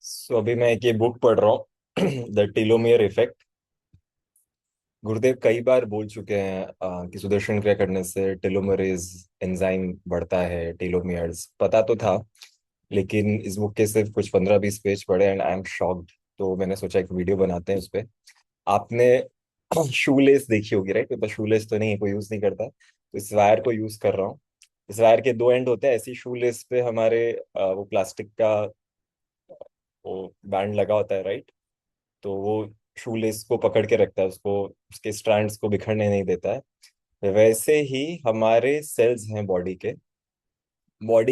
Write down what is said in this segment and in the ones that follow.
अभी मैं एक ये बुक पढ़ रहा हूँ द टीलोमियर इफेक्ट। गुरुदेव कई बार बोल चुके हैं कि सुदर्शन क्रिया करने से टेलोमरेज एंजाइम बढ़ता है। टेलोमियर्स पता तो था, लेकिन इस बुक के सिर्फ कुछ 15-20 पेज पढ़े एंड आई एम शॉक्ड। तो मैंने सोचा एक वीडियो बनाते हैं उस पे। आपने शू लेस देखी होगी, राइट? मतलब शू लेस तो नहीं, कोई यूज नहीं करता, तो इस वायर को यूज कर रहा हूँ। इस वायर के दो एंड होते हैं, ऐसी शू लेस पे हमारे वो प्लास्टिक का वो बैंड लगा होता है, राइट? तो वो शू लेस को पकड़ के रखता है, उसको उसके स्ट्रैंड्स को बिखरने नहीं देता है। वैसे ही हमारे सेल्स हैं बॉडी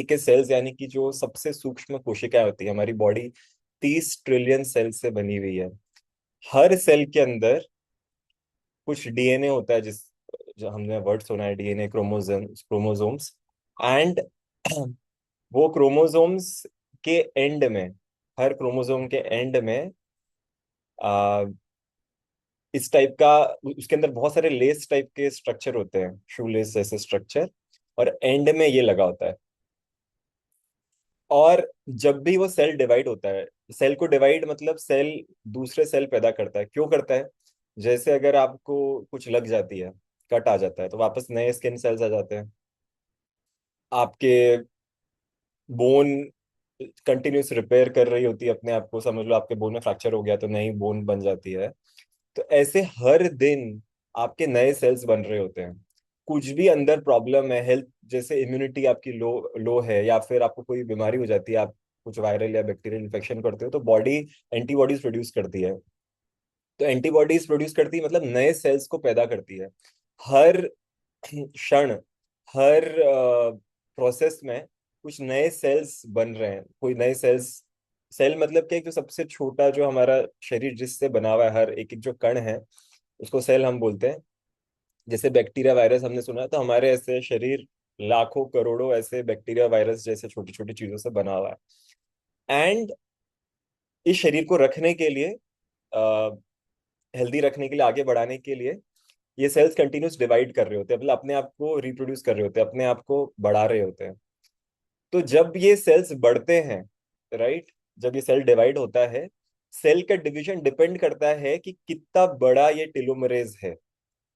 के सेल्स, यानी कि जो सबसे सूक्ष्म कोशिकाएं होती है हमारी बॉडी, 30 ट्रिलियन सेल से बनी हुई है। हर सेल के अंदर कुछ डीएनए होता है, जिस जो हमने वर्ड सुना है, डीएनए, क्रोमोजोम्स। एंड वो क्रोमोजोम्स के एंड में, हर क्रोमोजोम के एंड में इस टाइप का, उसके अंदर बहुत सारे लेस टाइप के स्ट्रक्चर होते हैं, शू लेस जैसे स्ट्रक्चर, और एंड में ये लगा होता है। और जब भी वो सेल डिवाइड होता है, सेल को डिवाइड मतलब सेल दूसरे सेल पैदा करता है। क्यों करता है? जैसे अगर आपको कुछ लग जाती है, कट आ जाता है, तो वापस नए स्किन सेल्स आ जाते हैं। आपके बोन कंटिन्यूस रिपेयर कर रही होती है अपने आप को, समझ लो आपके बोन में फ्रैक्चर हो गया तो नई बोन बन जाती है। तो ऐसे हर दिन आपके नए सेल्स बन रहे होते हैं। कुछ भी अंदर प्रॉब्लम है, हेल्थ जैसे इम्यूनिटी आपकी लो लो है, या फिर आपको कोई बीमारी हो जाती है, आप कुछ वायरल या बैक्टीरियल इन्फेक्शन करते हो, तो बॉडी एंटीबॉडीज प्रोड्यूस करती है। तो एंटीबॉडीज प्रोड्यूस करती है मतलब नए सेल्स को पैदा करती है। हर क्षण, हर प्रोसेस में कुछ नए सेल्स बन रहे हैं, कोई नए सेल्स। सेल मतलब क्या है? जो सबसे छोटा, जो हमारा शरीर जिससे बना हुआ है, हर एक एक जो कण है उसको सेल हम बोलते हैं। जैसे बैक्टीरिया वायरस हमने सुना है, तो हमारे ऐसे शरीर लाखों करोड़ों ऐसे बैक्टीरिया वायरस जैसे छोटी छोटी चीजों से बना हुआ है। एंड इस शरीर को रखने के लिए, हेल्दी रखने के लिए, आगे बढ़ाने के लिए, ये सेल्स कंटिन्यूस डिवाइड कर रहे होते हैं, मतलब अपने आप को रिप्रोड्यूस कर रहे होते हैं, अपने आप को बढ़ा रहे होते हैं। तो जब ये सेल्स बढ़ते हैं, राइट, जब ये सेल डिवाइड होता है, सेल का डिवीजन डिपेंड करता है कि कितना बड़ा ये टेलोमरेज है।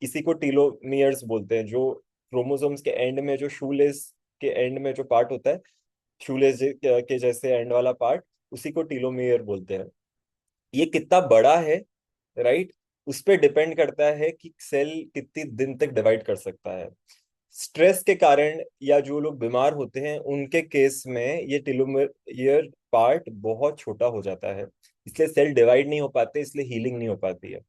इसी को टीलोमियर्स बोलते हैं। जो क्रोमोसोम्स के एंड में, जो शूलेस के एंड में जो पार्ट होता है, शूलेस के जैसे एंड वाला पार्ट, उसी को टीलोमियर बोलते हैं। ये कितना बड़ा है, राइट, उस पर डिपेंड करता है कि सेल कितनी दिन तक डिवाइड कर सकता है। स्ट्रेस के कारण या जो लोग बीमार होते हैं उनके केस में ये टेलोमेयर पार्ट बहुत छोटा हो जाता है, इसलिए सेल डिवाइड नहीं हो पाते, इसलिए हीलिंग नहीं हो पाती है।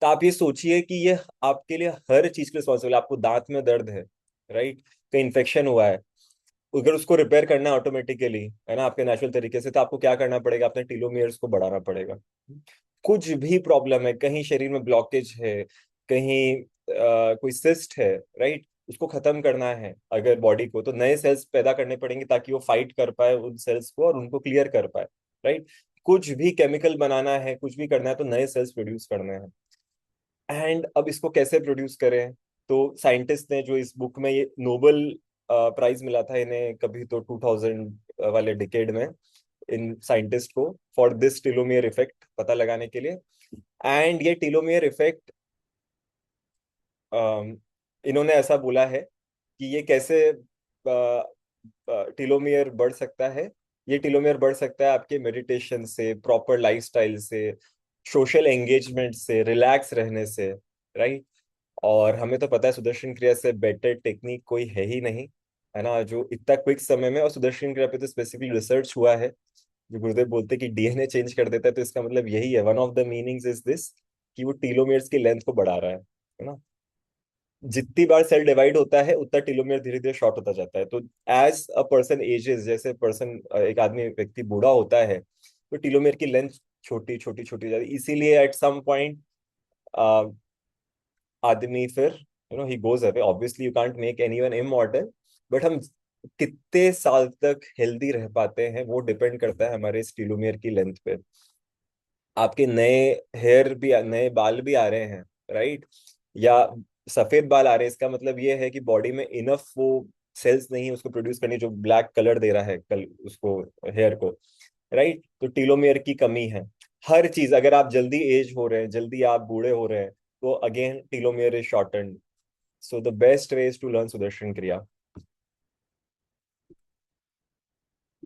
तो आप ये सोचिए कि ये आपके लिए हर चीज के रिस्पॉन्सिबल है। आपको दांत में दर्द है, राइट, कहीं इन्फेक्शन हुआ है, अगर उसको रिपेयर करना है ऑटोमेटिकली, है ना, आपके नेचुरल तरीके से, तो आपको क्या करना पड़ेगा? अपने टीलोमियर्स को बढ़ाना पड़ेगा। कुछ भी प्रॉब्लम है, कहीं शरीर में ब्लॉकेज है, कहीं कोई सिस्ट है, राइट, उसको खत्म करना है अगर बॉडी को, तो नए सेल्स पैदा करने पड़ेंगे ताकि वो फाइट कर पाए उन सेल्स को और उनको क्लियर कर पाए, राइट। कुछ भी केमिकल बनाना है, कुछ भी करना है, तो नए सेल्स प्रोड्यूस करने हैं। एंड अब इसको कैसे प्रोड्यूस करें? तो साइंटिस्ट ने, जो इस बुक में, ये नोबेल प्राइज मिला था इन्हें कभी तो 2000 वाले डिकेड में, इन साइंटिस्ट को, फॉर दिस टीलोमियर इफेक्ट पता लगाने के लिए। एंड ये टीलोमियर इफेक्ट, इन्होंने ऐसा बोला है कि ये कैसे टीलोमियर बढ़ सकता है। ये टीलोमियर बढ़ सकता है आपके मेडिटेशन से, प्रॉपर लाइफस्टाइल से, सोशल एंगेजमेंट से, रिलैक्स रहने से, राइट। और हमें तो पता है सुदर्शन क्रिया से बेटर टेक्निक कोई है ही नहीं, है ना, जो इतना क्विक समय में। और सुदर्शन क्रिया पे तो स्पेसिफिकली रिसर्च हुआ है, जो गुरुदेव बोलते हैं कि डीएनए चेंज कर देता है, तो इसका मतलब यही है, one of the meanings is this, कि वो टीलोमियर्स की लेंथ को बढ़ा रहा है ना। जितनी बार सेल डिवाइड होता है उतना टेलोमियर धीरे धीरे शॉर्ट होता जाता है। तो एज अ पर्सन एजेस, जैसे पर्सन, एक आदमी, व्यक्ति बूढ़ा होता है, तो टेलोमियर की लेंथ छोटी छोटी छोटी जाती है। इसीलिए एट सम पॉइंट आदमी फिर, he goes away. Obviously you can't make anyone immortal, but हम कितने साल तक हेल्दी रह पाते हैं वो डिपेंड करता है हमारे इस टेलोमियर की लेंथ पे। आपके नए हेयर भी, नए बाल भी आ रहे हैं, राइट, या सफेद बाल आ रहे हैं, इसका मतलब ये है कि बॉडी में इनफ वो सेल्स नहीं है उसको प्रोड्यूस करने, जो ब्लैक कलर दे रहा है कल उसको, हेयर को, राइट? तो टीलोमेयर की कमी है। हर चीज, अगर आप जल्दी एज हो रहे हैं, जल्दी आप बूढ़े हो रहे हैं, तो again telomere is shorten. So the best way is to learn Sudarshan क्रिया।